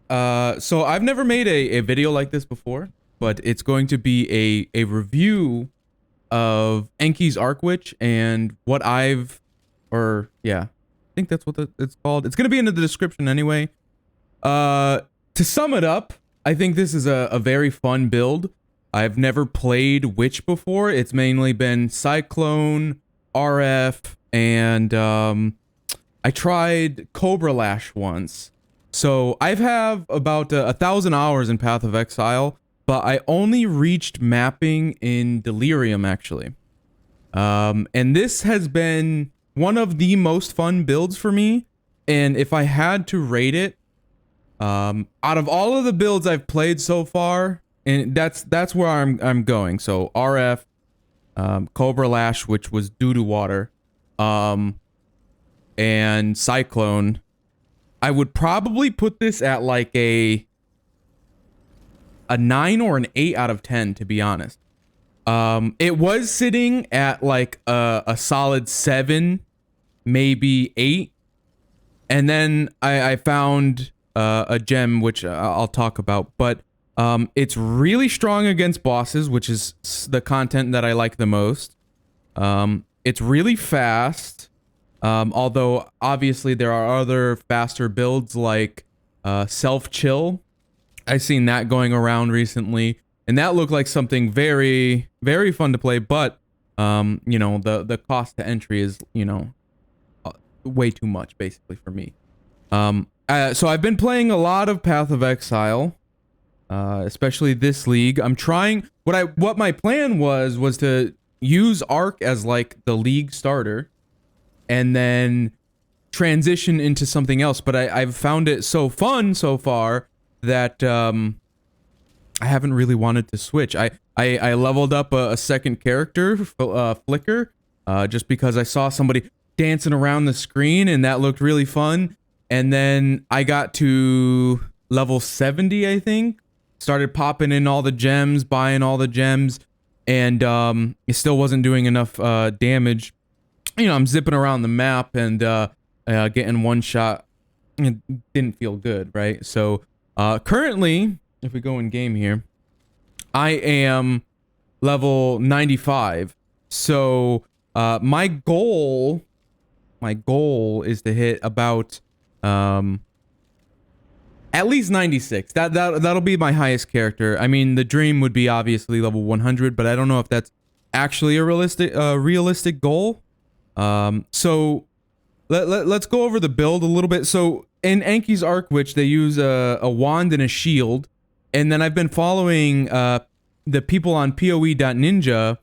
So I've never made a video like this before, but it's going to be a review of Enki's ARCHMAGE and what I think that's what it's called. It's gonna be in the description anyway. To sum it up, I think this is a very fun build. I've never played Witch before. It's mainly been Cyclone, RF, and I tried Cobra Lash once. So I've have about 1,000 hours in Path of Exile, but I only reached mapping in Delirium actually. And this has been one of the most fun builds for me. And if I had to rate it, out of all of the builds I've played so far, and that's where I'm going. So RF, Cobra Lash, which was due to water, and Cyclone, I would probably put this at like a 9 or an 8 out of 10, to be honest. It was sitting at like a solid 7, maybe 8. And then I found a gem, which I'll talk about. But it's really strong against bosses, which is the content that I like the most. It's really fast. Although obviously there are other faster builds like self-chill. I've seen that going around recently, and that looked like something very, very fun to play, but you know, the cost to entry is, you know, way too much basically for me. So I've been playing a lot of Path of Exile, especially this league. I'm trying what my plan was to use Arc as like the league starter and then transition into something else, but I've found it so fun so far that I haven't really wanted to switch. I leveled up a second character, Flicker, just because I saw somebody dancing around the screen and that looked really fun. And then I got to level 70, I think, started popping in all the gems, buying all the gems, and it still wasn't doing enough damage. You know, I'm zipping around the map and getting one shot. It didn't feel good, right? So currently, if we go in game here, I am level 95. So my goal is to hit about at least 96. That'll be my highest character. I mean, the dream would be obviously level 100, but I don't know if that's actually a realistic goal. So let's go over the build a little bit. So in Enki's ARCHMAGE, they use a wand and a shield, and then I've been following the people on PoE.ninja,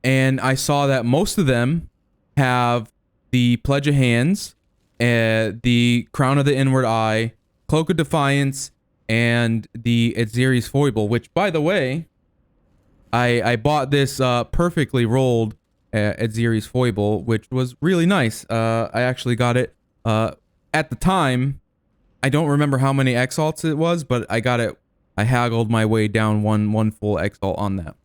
and I saw that most of them have the Pledge of Hands, the Crown of the Inward Eye, Cloak of Defiance, and the Edziri's Foible, which, by the way, I bought this perfectly rolled Edziri's Foible, which was really nice. I actually got it at the time. I don't remember how many exalts it was, but I got it. I haggled my way down one full exalt on that.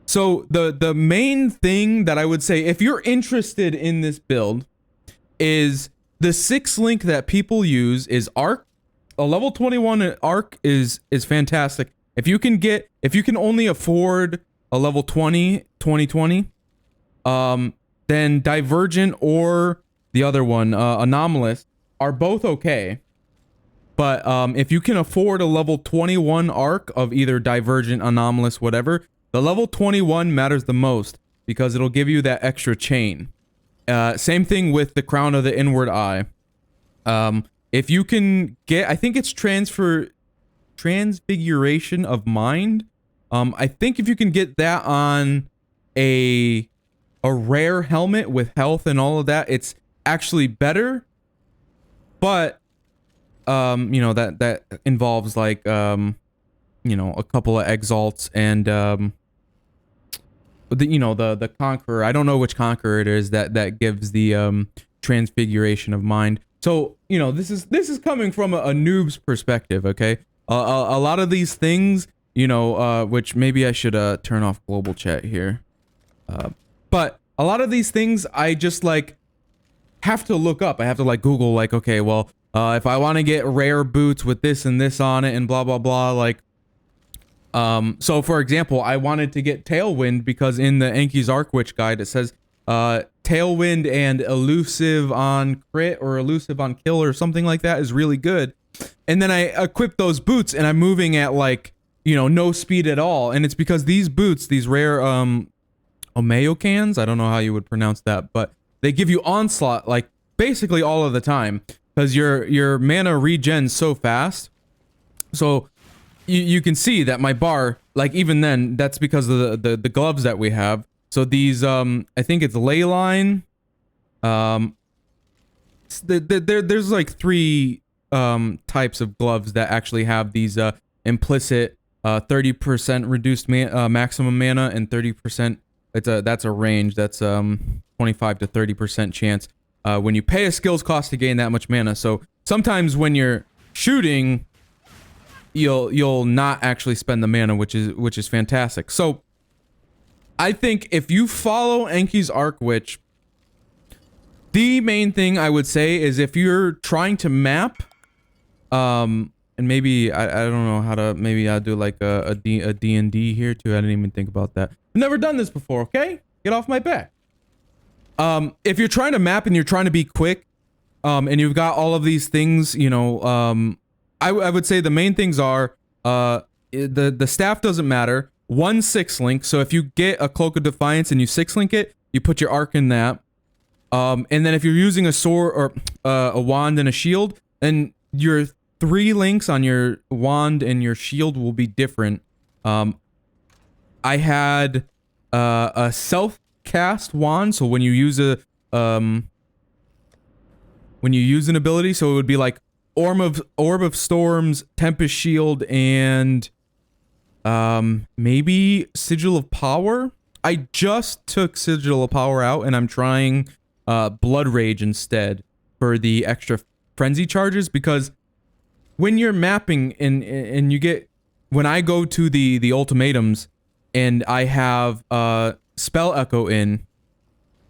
So the main thing that I would say, if you're interested in this build, is the 6 link that people use is Arc. A level 21 Arc is fantastic. If you can only afford a level 20, then Divergent or the other one, Anomalous, are both okay. But if you can afford a level 21 Arc of either Divergent, Anomalous, whatever, the level 21 matters the most because it'll give you that extra chain. Same thing with the Crown of the Inward Eye. If you can get, I think it's Transfiguration of Mind. I think if you can get that on a rare helmet with health and all of that, it's actually better. But you know, that involves like you know, a couple of exalts and the Conqueror. I don't know which Conqueror it is that gives the Transfiguration of Mind. So, you know, this is coming from a noob's perspective, okay? A lot of these things, you know, which maybe I should turn off global chat here. But a lot of these things I just like have to look up. I have to like Google like, okay, well, If I want to get rare boots with this and this on it and blah blah blah, like so for example, I wanted to get Tailwind because in the Enki's ARCHMAGE guide it says Tailwind and elusive on crit or elusive on kill or something like that is really good. And then I equip those boots and I'm moving at like, you know, no speed at all. And it's because these boots, these rare Omeokans, I don't know how you would pronounce that, but they give you onslaught like basically all of the time because your mana regens so fast. So you can see that my bar, like even then, that's because of the gloves that we have. So these, I think it's Leyline. There's like 3 types of gloves that actually have these implicit 30% reduced maximum mana and 30%. That's a range. That's 25 to 30% chance when you pay a skills cost to gain that much mana. So sometimes when you're shooting, you'll not actually spend the mana, which is fantastic. So I think if you follow Enki's ARCHMAGE, the main thing I would say is if you're trying to map, and maybe I don't know how to, maybe I'll do like a D&D here too. I didn't even think about that. I've never done this before. Okay, get off my back. If you're trying to map and you're trying to be quick, and you've got all of these things, you know, I would say the main things are the staff doesn't matter. 1 6-link. So if you get a Cloak of Defiance and you 6-link it, you put your arc in that. And then if you're using a sword or a wand and a shield, then your 3 links on your wand and your shield will be different. I had a self-cast wand, so when you use an ability, so it would be like Orb of Storms, Tempest Shield, and maybe Sigil of Power. I just took Sigil of Power out, and I'm trying Blood Rage instead for the extra frenzy charges, because when you're mapping and you get, when I go to the ultimatums and I have Spell Echo in,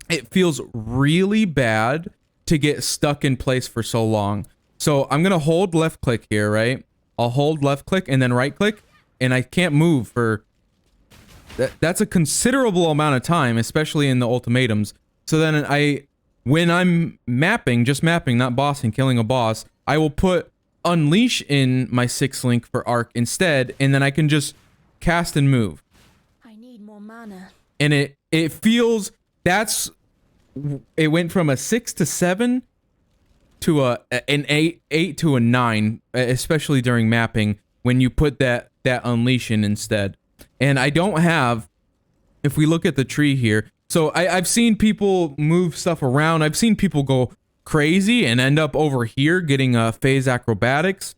it feels really bad to get stuck in place for so long. So I'm gonna hold left click here, right? I'll hold left click and then right click, and I can't move for that's a considerable amount of time, especially in the ultimatums. So then when I'm mapping, just mapping, not bossing, killing a boss, I will put Unleash in my 6-link for Arc instead, and then I can just cast and move. I need more mana. And it feels, it went from a 6 to 7 to an 8 to a 9, especially during mapping when you put that Unleash in instead. And I don't have, if we look at the tree here, so I've seen people move stuff around. I've seen people go crazy and end up over here getting phase acrobatics.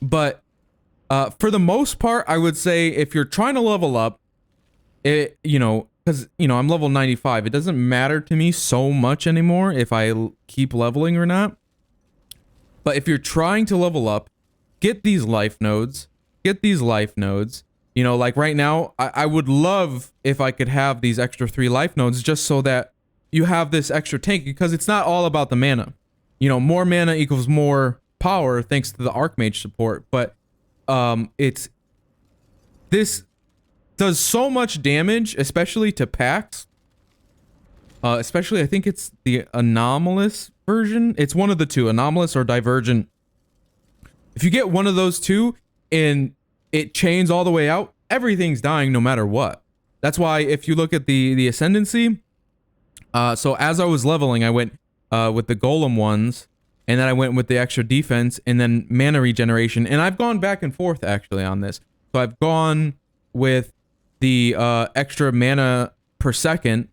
But for the most part, I would say if you're trying to level up, because I'm level 95, it doesn't matter to me so much anymore if I keep leveling or not. But if you're trying to level up, get these life nodes. You know, like right now, I would love if I could have these extra 3 life nodes just so that you have this extra tank, because it's not all about the mana. You know, more mana equals more power thanks to the ARCHMAGE support, but this does so much damage, especially to packs. Especially, I think it's the anomalous version. It's one of the two, anomalous or divergent. If you get one of those two and it chains all the way out, everything's dying no matter what. That's why if you look at the ascendancy, so as I was leveling, I went with the golem ones, and then I went with the extra defense, and then mana regeneration. And I've gone back and forth actually on this. So I've gone with the extra mana per second,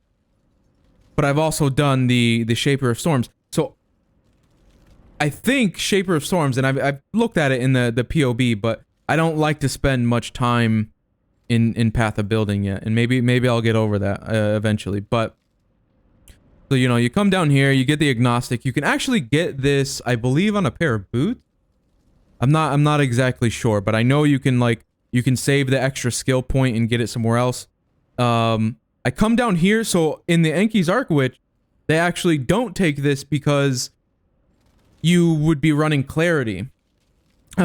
but I've also done the Shaper of Storms. So I think Shaper of Storms, and I've looked at it in the POB, but I don't like to spend much time in Path of Building yet, and maybe I'll get over that eventually. But so, you know, you come down here, you get the agnostic. You can actually get this, I believe, on a pair of boots. I'm not exactly sure, but I know you can save the extra skill point and get it somewhere else. I come down here, so in the Enki's ARCHMAGE, they actually don't take this because you would be running clarity.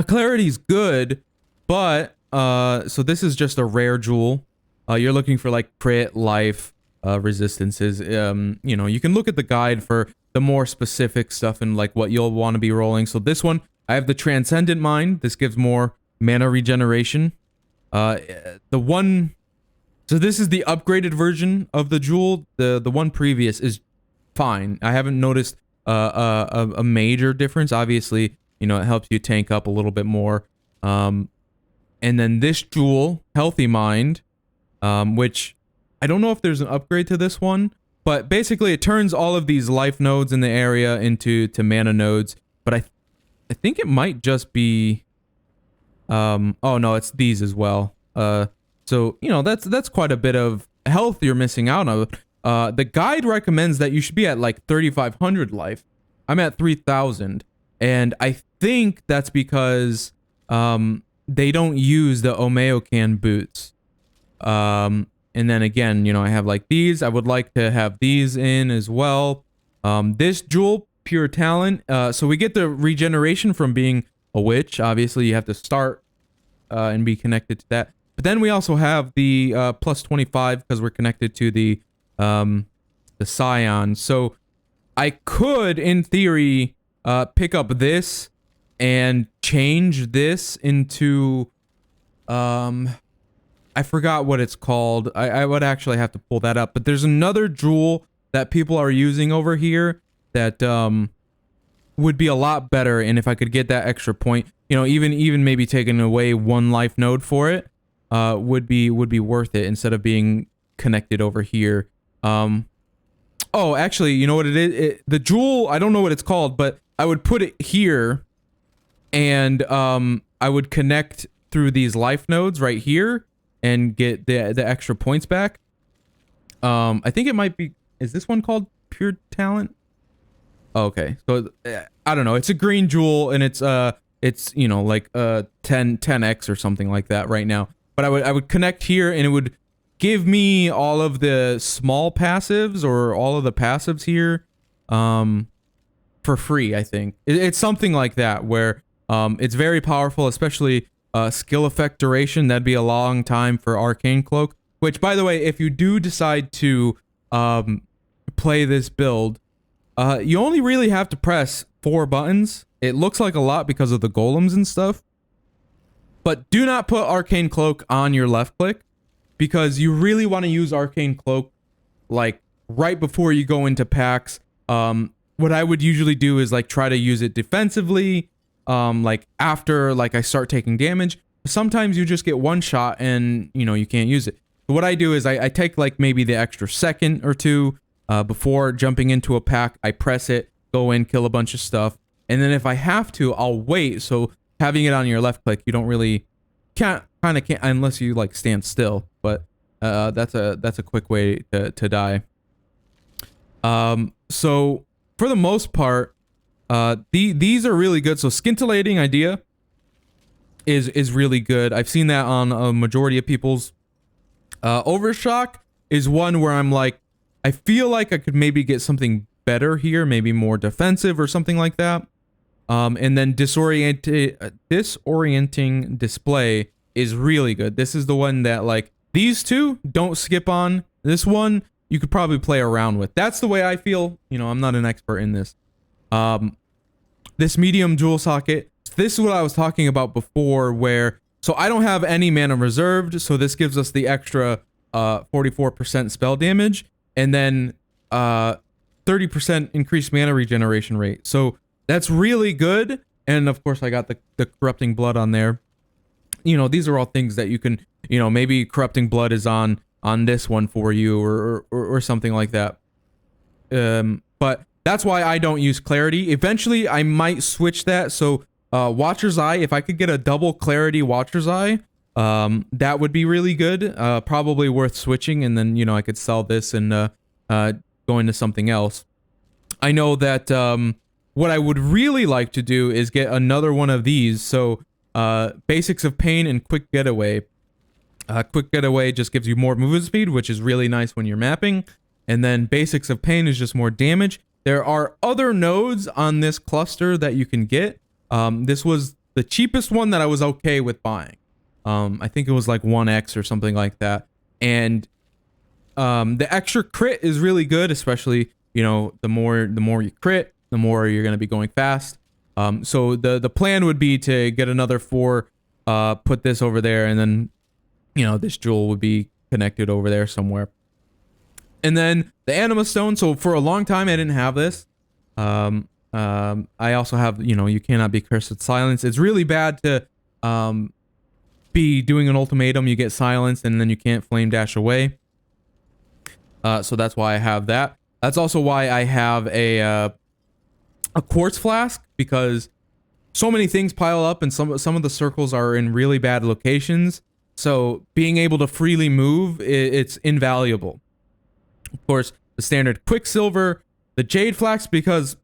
Clarity's good, but so this is just a rare jewel. You're looking for like crit, life, resistances. You know, you can look at the guide for the more specific stuff and like what you'll want to be rolling. So this one, I have the Transcendent Mind. This gives more mana regeneration. The one, so this is the upgraded version of the jewel. The one previous is fine. I haven't noticed a major difference. Obviously, you know, it helps you tank up a little bit more. And then this jewel, Healthy Mind, which I don't know if there's an upgrade to this one, but basically it turns all of these life nodes in the area into mana nodes. But I think it might just be, oh no, it's these as well. So you know, that's quite a bit of health you're missing out on. The guide recommends that you should be at like 3,500 life. I'm at 3,000, and I think that's because they don't use the Omeocan boots. And then again, you know, I have like these. I would like to have these in as well. This jewel, Pure Talent. So we get the regeneration from being a witch. Obviously, you have to start and be connected to that. But then we also have the plus 25 because we're connected to the Scion. So I could, in theory, pick up this and change this into I forgot what it's called. I would actually have to pull that up. But there's another jewel that people are using over here that would be a lot better. And if I could get that extra point, you know, even maybe taking away one life node for it, would be worth it instead of being connected over here. Oh, actually, you know what it is? The jewel, I don't know what it's called, but I would put it here, and I would connect through these life nodes right here and get the extra points back. I think it might be, is this one called Pure Talent? Oh, okay, so I don't know. It's a green jewel, and it's you know, like 10x or something like that right now. But I would connect here, and it would give me all of the small passives or all of the passives here for free, I think. It's something like that where it's very powerful, especially skill effect duration. That'd be a long time for Arcane Cloak, which, by the way, if you do decide to play this build, you only really have to press 4 buttons. It looks like a lot because of the golems and stuff. But do not put Arcane Cloak on your left click, because you really want to use Arcane Cloak like right before you go into packs. What I would usually do is like try to use it defensively, like after like I start taking damage. Sometimes you just get one shot and you know you can't use it. But what I do is I take like maybe the extra second or two before jumping into a pack. I press it, go in, kill a bunch of stuff, and then if I have to, I'll wait. So having it on your left click, you don't really can't unless you like stand still. But that's a quick way to die. So for the most part, these are really good. So scintillating idea is really good. I've seen that on a majority of people's. Overshock is one where I'm like, I feel like I could maybe get something better here, maybe more defensive or something like that. And then disorienting display is really good. This is the one that like these two don't skip on. This one you could probably play around with. That's the way I feel. You know, I'm not an expert in this. This medium jewel socket. This is what I was talking about before, where so I don't have any mana reserved, so this gives us the extra 44% spell damage, and then 30% increased mana regeneration rate. So that's really good. And of course I got the corrupting blood on there. You know, these are all things that you can, you know, maybe corrupting blood is on this one for you or something like that. But that's why I don't use clarity. Eventually I might switch that. So Watcher's Eye, if I could get a double clarity Watcher's Eye, that would be really good. Probably worth switching, and then, you know, I could sell this and go into something else. I know that what I would really like to do is get another one of these. So Basics of Pain and Quick Getaway. Quick Getaway just gives you more movement speed, which is really nice when you're mapping. And then Basics of Pain is just more damage. There are other nodes on this cluster that you can get. This was the cheapest one that I was okay with buying. I think it was like 1x or something like that. And the extra crit is really good, especially, you know, the more you crit, the more you're going to be going fast. So the plan would be to get another 4, put this over there, and then, you know, this jewel would be connected over there somewhere. And then the anima stone. So for a long time I didn't have this. I also have, you know, you cannot be cursed with silence. It's really bad to be doing an ultimatum. You get silenced and then you can't flame dash away. So that's why I have that. That's also why I have a quartz flask, because so many things pile up and some of the circles are in really bad locations. So being able to freely move, it's invaluable. Of course, the standard quicksilver, the jade flask, because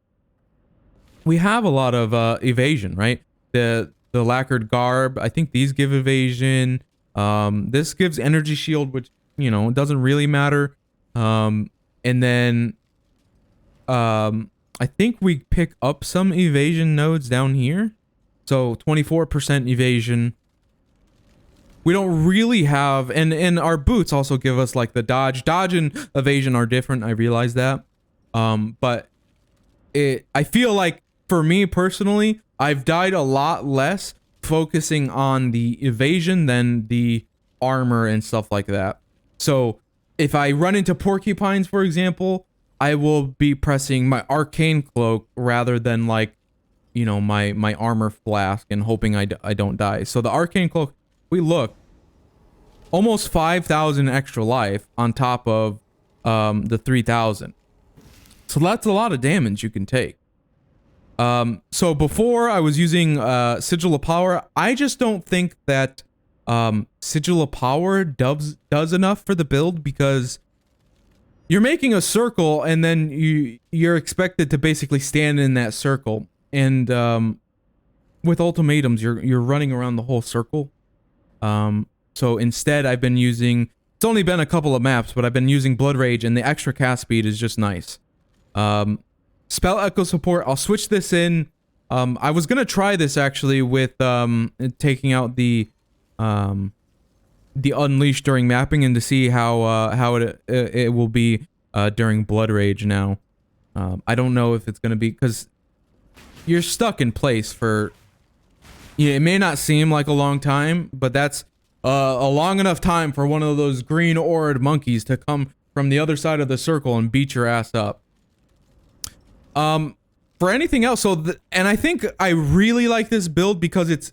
we have a lot of evasion, right? The lacquered garb, I think these give evasion. This gives energy shield, which, you know, doesn't really matter. And then I think we pick up some evasion nodes down here. So 24% evasion. We don't really have, and our boots also give us like the dodge. Dodge and evasion are different, I realize that. But I feel like for me personally, I've died a lot less focusing on the evasion than the armor and stuff like that. So if I run into porcupines, for example, I will be pressing my arcane cloak rather than, like, you know, my armor flask and hoping I don't die. So the arcane cloak, we look, almost 5,000 extra life on top of the 3,000. So that's a lot of damage you can take. So before I was using Sigil of Power, I just don't think that Sigil of Power does enough for the build, because you're making a circle and then you're expected to basically stand in that circle. And with ultimatums, you're running around the whole circle. So instead, I've been using, it's only been a couple of maps, but I've been using Blood Rage, and the extra cast speed is just nice. Spell Echo support, I'll switch this in. I was gonna try this actually with taking out the Unleash during mapping, and to see how it will be during Blood Rage now. I don't know if it's gonna be, because you're stuck in place for, yeah, it may not seem like a long time, but that's a long enough time for one of those green ored monkeys to come from the other side of the circle and beat your ass up. For anything else, and I think I really like this build because it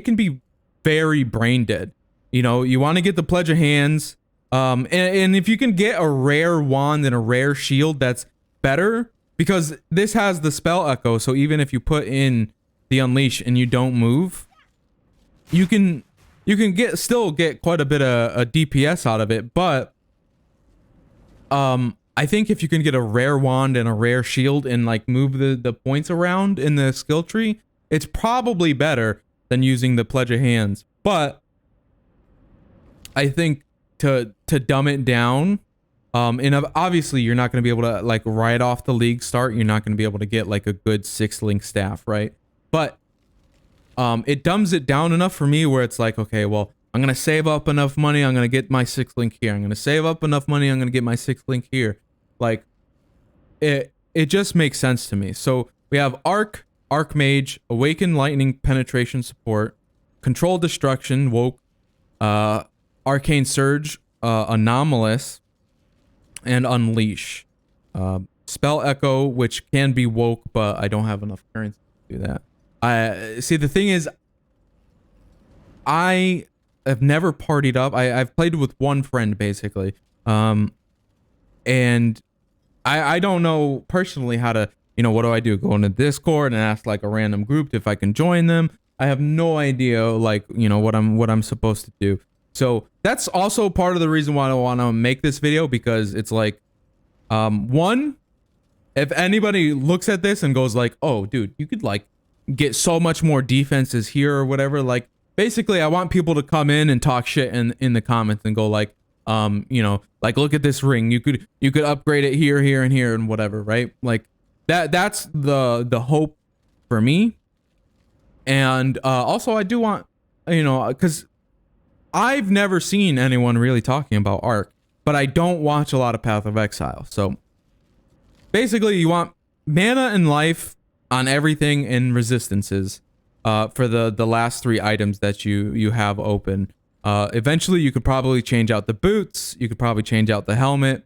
can be very brain dead. You know, you want to get the Pledge of Hands, and if you can get a rare wand and a rare shield, that's better, because this has the spell echo. So even if you put in the Unleash and you don't move, you can still get quite a bit of a DPS out of it. But I think if you can get a rare wand and a rare shield and like move the points around in the skill tree, it's probably better than using the Pledge of Hands. But I think to dumb it down, and obviously you're not going to be able to, like, right off the league start, you're not going to be able to get like a good 6-link staff, right? But it dumbs it down enough for me where it's like, okay, well, I'm going to save up enough money, I'm going to get my 6-link here. I'm going to save up enough money, I'm going to get my 6-link here. Like, it just makes sense to me. So we have ARCHMAGE, Awaken Lightning Penetration Support, Control Destruction, Woke, Arcane Surge, Anomalous, and Unleash. Spell Echo, which can be Woke, but I don't have enough currency to do that. See, the thing is, I have never partied up. I've played with one friend, basically. And I don't know personally how to, you know, what do I do? Go into Discord and ask like a random group if I can join them. I have no idea, like, you know, what I'm supposed to do. So that's also part of the reason why I want to make this video, because it's like, one, if anybody looks at this and goes like, oh, dude, you could like get so much more defenses here or whatever. Like, basically, I want people to come in and talk shit in the comments and go like, you know, like, look at this ring. You could upgrade it here, here, and here, and whatever, right? Like, that's the hope for me. And also I do want, because I've never seen anyone really talking about Arc, but I don't watch a lot of Path of Exile. So basically you want mana and life on everything and resistances for the last 3 items that you have open. Eventually you could probably change out the boots, you could probably change out the helmet,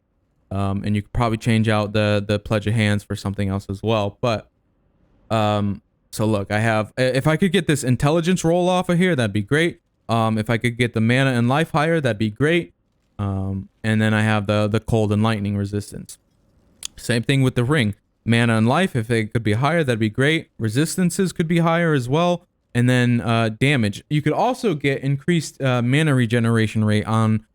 and you could probably change out the Pledge of Hands for something else as well. But so look, I have, if I could get this intelligence roll off of here, that'd be great. If I could get the mana and life higher, that'd be great. And then I have the cold and lightning resistance. Same thing with the ring. Mana and life, if it could be higher, that'd be great. Resistances could be higher as well. And then damage. You could also get increased mana regeneration rate on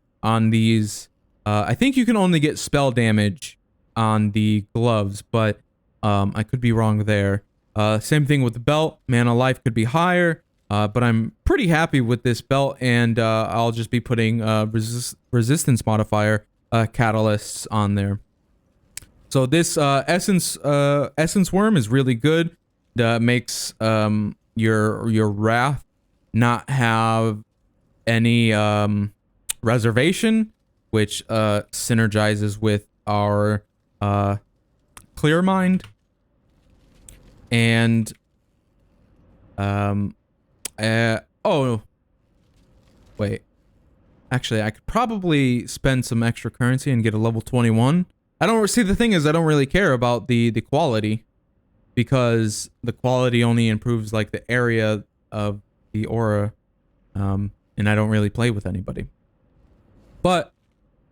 these. I think you can only get spell damage on the gloves, but I could be wrong there. Same thing with the belt. Mana life could be higher, but I'm pretty happy with this belt, and I'll just be putting resistance modifier catalysts on there. So this essence worm is really good. Makes your wrath not have any reservation, which synergizes with our clear mind. And oh wait, actually I could probably spend some extra currency and get a level 21. I don't see, the thing is I don't really care about the quality, because the quality only improves like the area of the aura, and I don't really play with anybody. But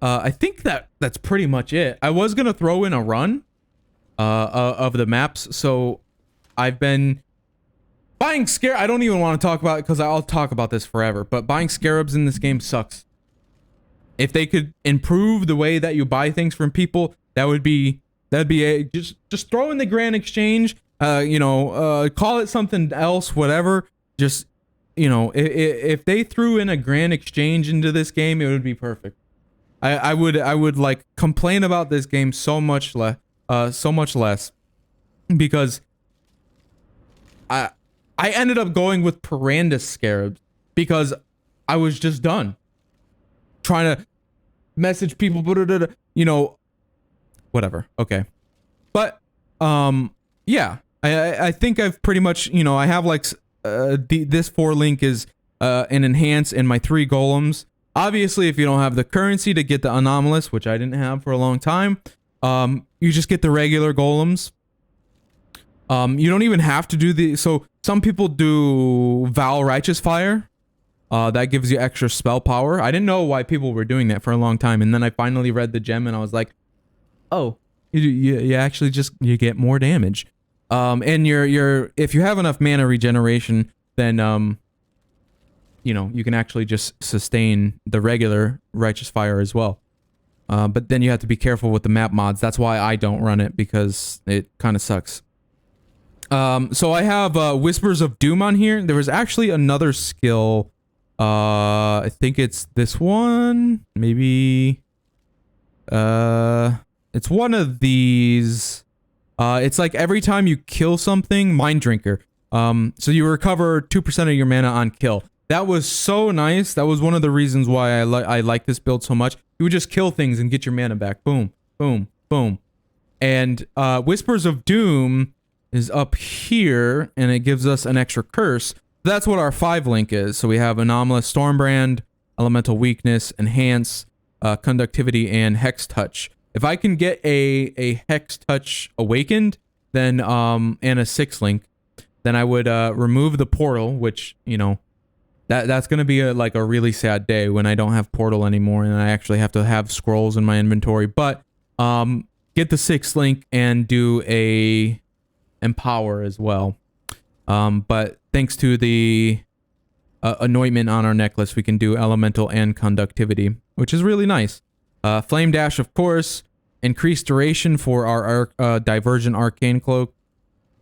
I think that's pretty much it. I was gonna throw in a run of the maps, so I've been buying I don't even want to talk about it because I'll talk about this forever, but buying scarabs in this game sucks. If they could improve the way that you buy things from people, that'd be just throw in the grand exchange, call it something else, whatever. Just, if they threw in a grand exchange into this game, it would be perfect. I would like complain about this game so much less, because I ended up going with Parandus scarabs because I was just done trying to message people, whatever. Okay. But yeah, I think I've pretty much, I have like this 4 link is an enhance and my 3 golems. Obviously, if you don't have the currency to get the anomalous, which I didn't have for a long time, you just get the regular golems. You don't even have to do so some people do Val Righteous Fire. That gives you extra spell power. I didn't know why people were doing that for a long time, and then I finally read the gem and I was like, oh, you actually you get more damage. And if you have enough mana regeneration, then you can actually just sustain the regular Righteous Fire as well. But then you have to be careful with the map mods. That's why I don't run it, because it kind of sucks. So I have Whispers of Doom on here. There was actually another skill. I think it's this one. Maybe. It's one of these. It's like every time you kill something, Mind Drinker. So you recover 2% of your mana on kill. That was so nice. That was one of the reasons why I like this build so much. You would just kill things and get your mana back. Boom, boom, boom. And Whispers of Doom is up here, and it gives us an extra curse. That's what our 5 link is. So we have Anomalous Stormbrand, Elemental Weakness, Enhance, Conductivity, and Hex Touch. If I can get a Hex Touch Awakened, then and a 6 link, then I would remove the portal, which, that's going to be like a really sad day when I don't have portal anymore and I actually have to have scrolls in my inventory. But get the 6 link and do a Empower as well. But thanks to the anointment on our necklace, we can do Elemental and Conductivity, which is really nice. Flame Dash, of course, increased duration for our Divergent Arcane Cloak,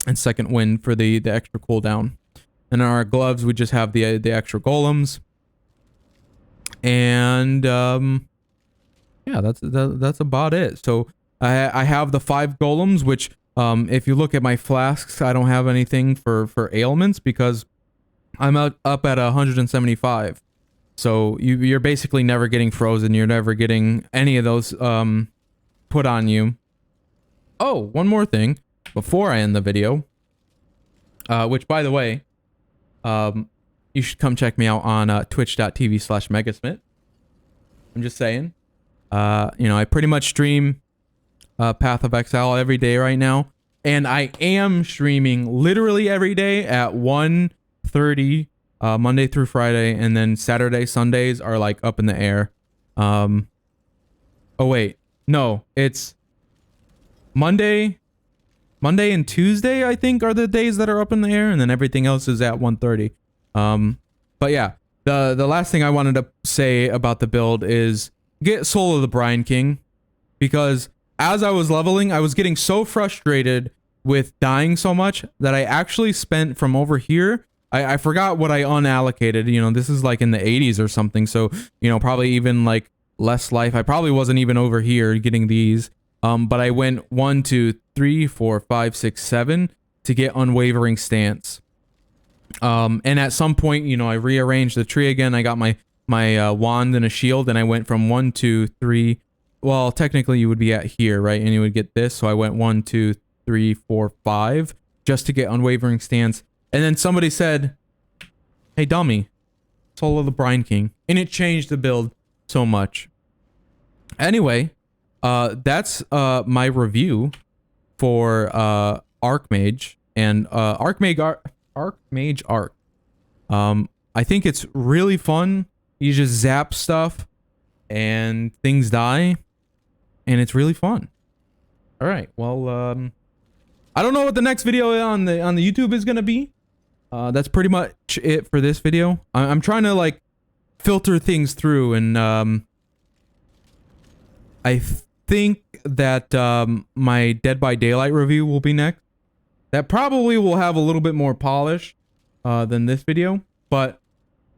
and Second Wind for the extra cooldown. And our gloves, we just have the extra golems. And yeah, that's about it. So I have the 5 golems, which If you look at my flasks, I don't have anything for ailments because I'm up at 175. So you're basically never getting frozen. You're never getting any of those put on you. Oh, one more thing before I end the video, which by the way, you should come check me out on twitch.tv/megasmit. I'm just saying. You know, I pretty much stream Path of Exile every day right now, and I am streaming literally every day at 1:30 Monday through Friday, and then Saturday, Sundays are like up in the air. Oh wait, no, it's Monday and Tuesday, I think, are the days that are up in the air, and then everything else is at 1:30. But yeah, the last thing I wanted to say about the build is get Soul of the Brine King, because as I was leveling, I was getting so frustrated with dying so much that I actually spent from over here. I forgot what I unallocated. You know, this is like in the 80s or something. So, you know, probably even like less life. I probably wasn't even over here getting these. But I went 1, 2, 3, 4, 5, 6, 7 to get Unwavering Stance. And at some point, you know, I rearranged the tree again. I got my wand and a shield, and I went from 1, 2, 3. Well, technically you would be at here, right? And you would get this. So I went 1, 2, 3, 4, 5 just to get Unwavering Stance. And then somebody said, "Hey, dummy, Soul of the Brine King," and it changed the build so much. Anyway, that's my review for ARCHMAGE and ARCHMAGE Arc. I think it's really fun. You just zap stuff and things die, and it's really fun. All right, well, I don't know what the next video on the YouTube is gonna be. That's pretty much it for this video. I'm trying to like filter things through, and I think that my Dead by Daylight review will be next. That probably will have a little bit more polish than this video, but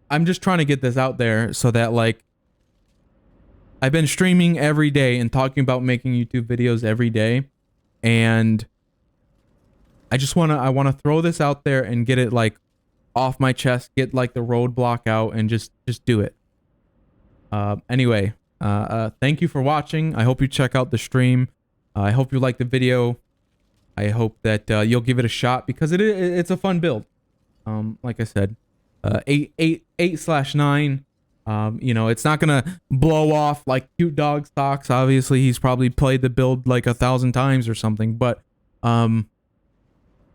I'm just trying to get this out there so that, like, I've been streaming every day and talking about making YouTube videos every day, and I want to throw this out there and get it like off my chest, get like the roadblock out, and just do it. Anyway, thank you for watching. I hope you check out the stream. I hope you like the video. I hope that you'll give it a shot, because it's a fun build. Like I said, 8/9. You know, it's not gonna blow off like Cute Dog Stocks. Obviously, he's probably played the build like 1,000 times or something, but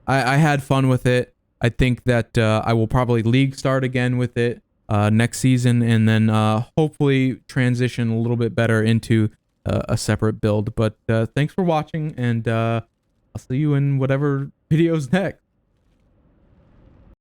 I had fun with it. I think that I will probably league start again with it next season, and then hopefully transition a little bit better into a separate build. But thanks for watching, and I'll see you in whatever video's next.